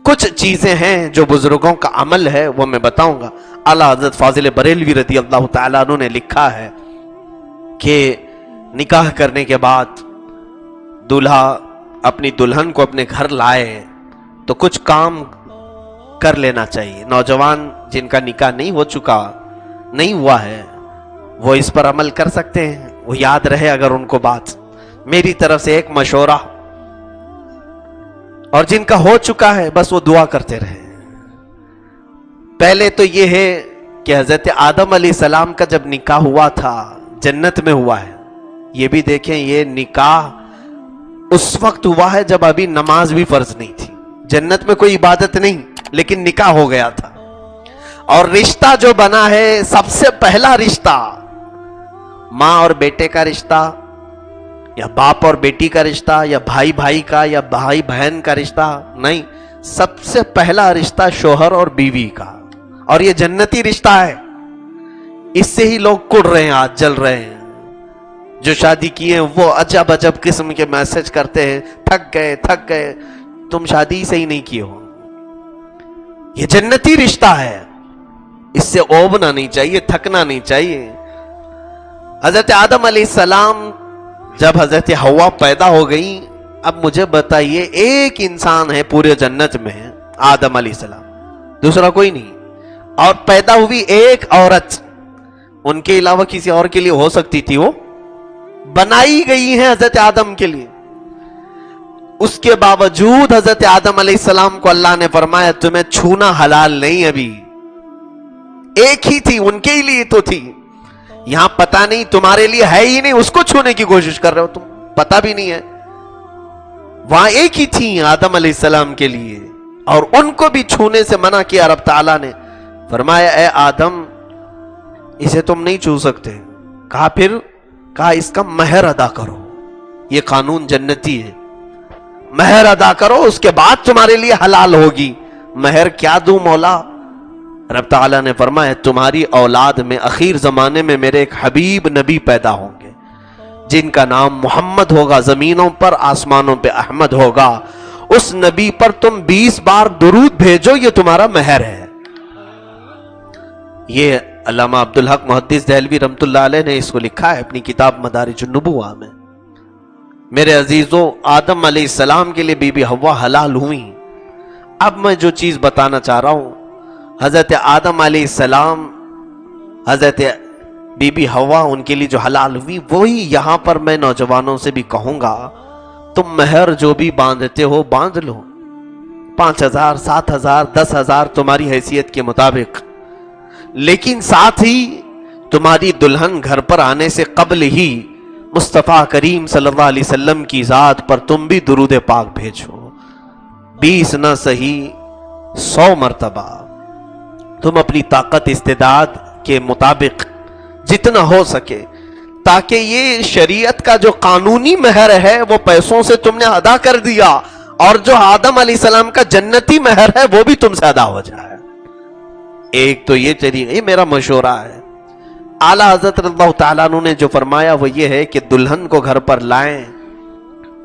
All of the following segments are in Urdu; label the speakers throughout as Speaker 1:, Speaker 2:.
Speaker 1: کچھ چیزیں ہیں جو بزرگوں کا عمل ہے وہ میں بتاؤں گا. اعلیٰ حضرت فاضل بریلوی رضی اللہ تعالیٰ عنہ نے لکھا ہے کہ نکاح کرنے کے بعد دولہا اپنی دلہن کو اپنے گھر لائے تو کچھ کام کر لینا چاہیے. نوجوان جن کا نکاح نہیں ہو چکا نہیں ہوا ہے وہ اس پر عمل کر سکتے ہیں. وہ یاد رہے اگر ان کو بات میری طرف سے ایک مشورہ, اور جن کا ہو چکا ہے بس وہ دعا کرتے رہے. پہلے تو یہ ہے کہ حضرت آدم علیہ السلام کا جب نکاح ہوا تھا جنت میں ہوا ہے. یہ بھی دیکھیں یہ نکاح اس وقت ہوا ہے جب ابھی نماز بھی فرض نہیں تھی. جنت میں کوئی عبادت نہیں لیکن نکاح ہو گیا تھا. اور رشتہ جو بنا ہے سب سے پہلا رشتہ ماں اور بیٹے کا رشتہ, یا باپ اور بیٹی کا رشتہ, یا بھائی بھائی کا, یا بھائی بہن کا رشتہ نہیں. سب سے پہلا رشتہ شوہر اور بیوی کا, اور یہ جنتی رشتہ ہے. اس سے ہی لوگ کڑ رہے ہیں, آج جل رہے ہیں. جو شادی کیے ہیں وہ عجب عجب قسم کے میسج کرتے ہیں, تھک گئے. تم شادی ہی صحیح نہیں کیے ہو. یہ جنتی رشتہ ہے, اس سے اوبنا نہیں چاہیے, تھکنا نہیں چاہیے. حضرت آدم علیہ السلام جب حضرت حوا پیدا ہو گئی, اب مجھے بتائیے ایک انسان ہے پورے جنت میں آدم علیہ السلام, دوسرا کوئی نہیں. اور پیدا ہوئی ایک عورت, ان کے علاوہ کسی اور کے لیے ہو سکتی تھی, وہ بنائی گئی ہے حضرت آدم کے لیے. اس کے باوجود حضرت آدم علیہ السلام کو اللہ نے فرمایا تمہیں چھونا حلال نہیں. ابھی ایک ہی تھی, ان کے لیے تو تھی. یہاں پتہ نہیں تمہارے لیے ہے ہی نہیں, اس کو چھونے کی کوشش کر رہے ہو تم, پتہ بھی نہیں ہے. وہاں ایک ہی تھی آدم علیہ السلام کے لیے, اور ان کو بھی چھونے سے منع کیا. رب تعالیٰ نے فرمایا اے آدم اسے تم نہیں چھو سکتے. کہا پھر کہا اس کا مہر ادا کرو. یہ قانون جنتی ہے, مہر ادا کرو اس کے بعد تمہارے لیے حلال ہوگی. مہر کیا دوں مولا؟ رب تعالیٰ نے فرمایا تمہاری اولاد میں اخیر زمانے میں میرے ایک حبیب نبی پیدا ہوں گے جن کا نام محمد ہوگا, زمینوں پر آسمانوں پہ احمد ہوگا. اس نبی پر تم 20 بار درود بھیجو, یہ تمہارا مہر ہے. یہ علامہ عبدالحق محدث دہلوی رحمۃ اللہ علیہ نے اس کو لکھا ہے اپنی کتاب مدارج النبوہ میں. میرے عزیزو, آدم علیہ السلام کے لیے بی بی حوا حلال ہوئی. اب میں جو چیز بتانا چاہ رہا ہوں, حضرت آدم علیہ السلام, حضرت بی بی حوا ان کے لیے جو حلال ہوئی, وہی یہاں پر میں نوجوانوں سے بھی کہوں گا تم مہر جو بھی باندھتے ہو باندھ لو, 5,000 7,000 10,000 تمہاری حیثیت کے مطابق. لیکن ساتھ ہی تمہاری دلہن گھر پر آنے سے قبل ہی مصطفیٰ کریم صلی اللہ علیہ وسلم کی ذات پر تم بھی درود پاک بھیجو, 20 نہ صحیح 100 مرتبہ. تم اپنی طاقت استعداد کے مطابق جتنا ہو سکے, تاکہ یہ شریعت کا جو قانونی مہر ہے وہ پیسوں سے تم نے ادا کر دیا, اور جو آدم علیہ السلام کا جنتی مہر ہے وہ بھی تم سے ادا ہو جائے. ایک تو یہ طریقہ, یہ میرا مشورہ ہے. اعلیٰ حضرت اللہ تعالیٰ عنہ نے جو فرمایا وہ یہ ہے کہ دلہن کو گھر پر لائیں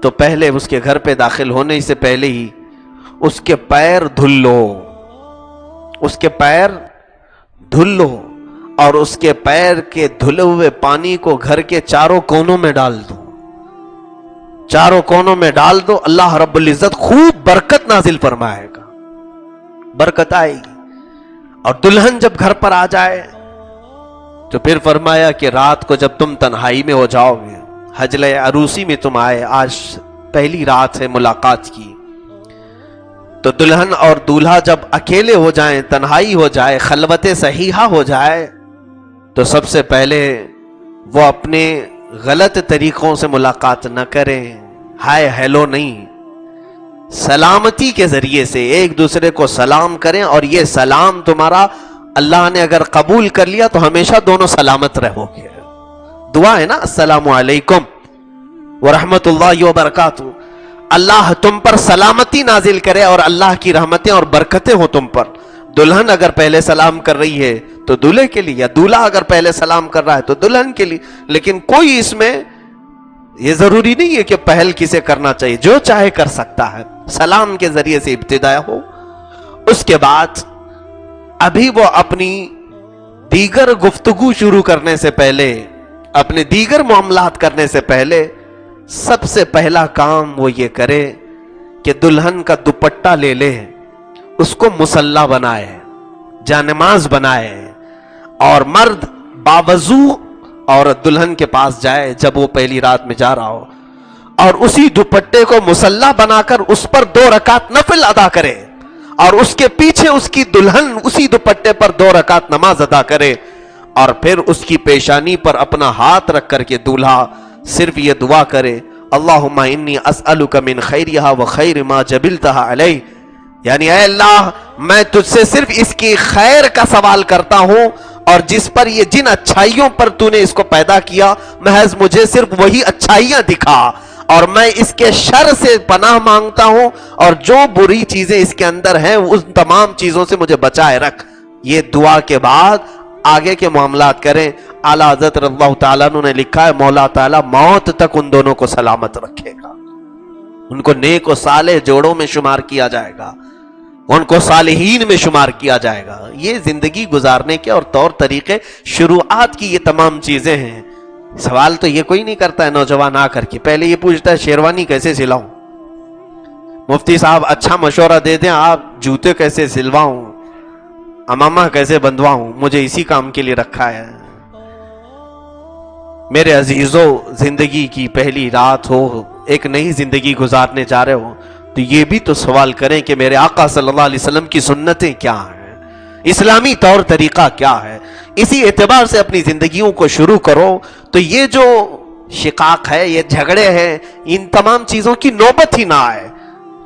Speaker 1: تو پہلے اس کے گھر پہ داخل ہونے سے پہلے ہی اس کے پیر دھل لو, اس کے پیر دھل لو, اور اس کے پیر کے دھلے ہوئے پانی کو گھر کے چاروں کونوں میں ڈال دو, چاروں کونوں میں ڈال دو. اللہ رب العزت خوب برکت نازل فرمائے گا, برکت آئے گی. اور دلہن جب گھر پر آ جائے تو پھر فرمایا کہ رات کو جب تم تنہائی میں ہو جاؤ گے, حجلے عروسی میں تم آئے, آج پہلی رات ہے ملاقات کی, تو دلہن اور دولہا جب اکیلے ہو جائیں, تنہائی ہو جائے, خلوت صحیحہ ہو جائے, تو سب سے پہلے وہ اپنے غلط طریقوں سے ملاقات نہ کریں, ہائے ہیلو نہیں, سلامتی کے ذریعے سے ایک دوسرے کو سلام کریں. اور یہ سلام تمہارا اللہ نے اگر قبول کر لیا تو ہمیشہ دونوں سلامت رہو گے. دعا ہے نا, السلام علیکم ورحمت اللہ وبرکاتہ, اللہ تم پر سلامتی نازل کرے اور اللہ کی رحمتیں اور برکتیں ہو تم پر. دلہن اگر پہلے سلام کر رہی ہے تو دولہے کے لیے, یا دولہا اگر پہلے سلام کر رہا ہے تو دلہن کے لیے. لیکن کوئی اس میں یہ ضروری نہیں ہے کہ پہل کسے کرنا چاہیے، جو چاہے کر سکتا ہے. سلام کے ذریعے سے ابتدا ہو. اس کے بعد ابھی وہ اپنی دیگر گفتگو شروع کرنے سے پہلے، اپنے دیگر معاملات کرنے سے پہلے سب سے پہلا کام وہ یہ کرے کہ دلہن کا دوپٹہ لے لے، اس کو مصلی بنائے، جانماز بنائے، اور مرد باوضو عورت دلہن کے پاس جائے جب وہ پہلی رات میں جا رہا ہو، اور اسی دوپٹے کو مصلی بنا کر اس پر 2 رکعت نفل ادا کرے، اور اس کے پیچھے اس کی دلہن اسی دوپٹے پر 2 رکعت نماز ادا کرے، اور پھر اس کی پیشانی پر اپنا ہاتھ رکھ کر کے دولہا صرف یہ دعا کرے، اللہم انی اسألک من خیرہا و خیر ما جبلتہا علیہ، یعنی اے اللہ میں تجھ سے صرف اس کی خیر کا سوال کرتا ہوں، اور جس پر یہ جن اچھائیوں پر تو نے اس کو پیدا کیا محض مجھے صرف وہی اچھائیاں دکھا، اور میں اس کے شر سے پناہ مانگتا ہوں، اور جو بری چیزیں اس کے اندر ہیں ان تمام چیزوں سے مجھے بچائے رکھ. یہ دعا کے بعد آگے کے معاملات کریں. اعلیٰ حضرت رضی اللہ تعالیٰ عنہ نے لکھا ہے مولا تعالیٰ موت تک ان دونوں کو سلامت رکھے گا، ان کو نیک و صالح جوڑوں میں شمار کیا جائے گا، ان کو صالحین میں شمار کیا جائے گا. یہ زندگی گزارنے کے اور طور طریقے شروعات کی یہ تمام چیزیں ہیں. سوال تو یہ کوئی نہیں کرتا ہے نوجوان آ کر کے، پہلے یہ پوچھتا ہے شیروانی کیسے سلاؤں، مفتی صاحب اچھا مشورہ دے دیں، آپ جوتے کیسے سلواؤں، امامہ کیسے بندواؤں، مجھے اسی کام کے لیے رکھا ہے. میرے عزیزو، زندگی کی پہلی رات ہو، ایک نئی زندگی گزارنے جا رہے ہو، تو یہ بھی تو سوال کریں کہ میرے آقا صلی اللہ علیہ وسلم کی سنتیں کیا ہیں، اسلامی طور طریقہ کیا ہے. اسی اعتبار سے اپنی زندگیوں کو شروع کرو تو یہ جو شقاق ہے، یہ جھگڑے ہیں، ان تمام چیزوں کی نوبت ہی نہ آئے.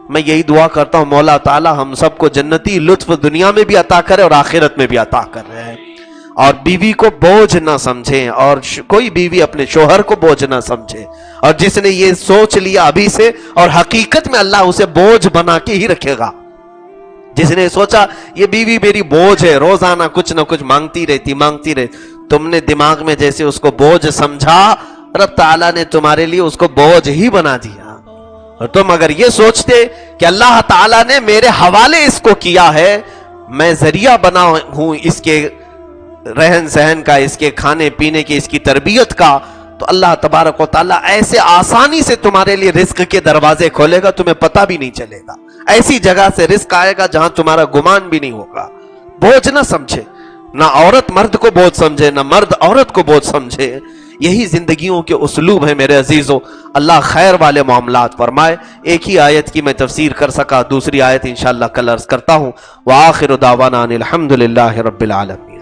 Speaker 1: میں یہی دعا کرتا ہوں مولا تعالی ہم سب کو جنتی لطف دنیا میں بھی عطا کرے اور آخرت میں بھی عطا کر رہے ہیں، اور بیوی کو بوجھ نہ سمجھیں، اور کوئی بیوی اپنے شوہر کو بوجھ نہ سمجھے، اور جس نے یہ سوچ لیا ابھی سے اور حقیقت میں اللہ اسے بوجھ بنا کے ہی رکھے گا. جس نے سوچا یہ بیوی میری بوجھ ہے، روزانہ کچھ نہ کچھ مانگتی رہتی، تم نے دماغ میں جیسے اس کو بوجھ سمجھا، رب تعالیٰ نے تمہارے لیے اس کو بوجھ ہی بنا دیا. اور تم اگر یہ سوچتے کہ اللہ تعالیٰ نے میرے حوالے اس کو کیا ہے، میں ذریعہ بنا ہوں اس کے رہن سہن کا، اس کے کھانے پینے کی، اس کی تربیت کا، تو اللہ تبارک و تعالیٰ ایسے آسانی سے تمہارے لیے رزق کے دروازے کھولے گا، تمہیں پتہ بھی نہیں چلے گا. ایسی جگہ سے رزق آئے گا جہاں تمہارا گمان بھی نہیں ہوگا. بوجھ نہ سمجھے، نہ عورت مرد کو بوجھ سمجھے، نہ مرد عورت کو بوجھ سمجھے. یہی زندگیوں کے اسلوب ہے میرے عزیزوں. اللہ خیر والے معاملات فرمائے. ایک ہی آیت کی میں تفسیر کر سکا، دوسری آیت انشاءاللہ کل عرض کرتا ہوں. وآخر دعوانا ان الحمدللہ رب العالمین.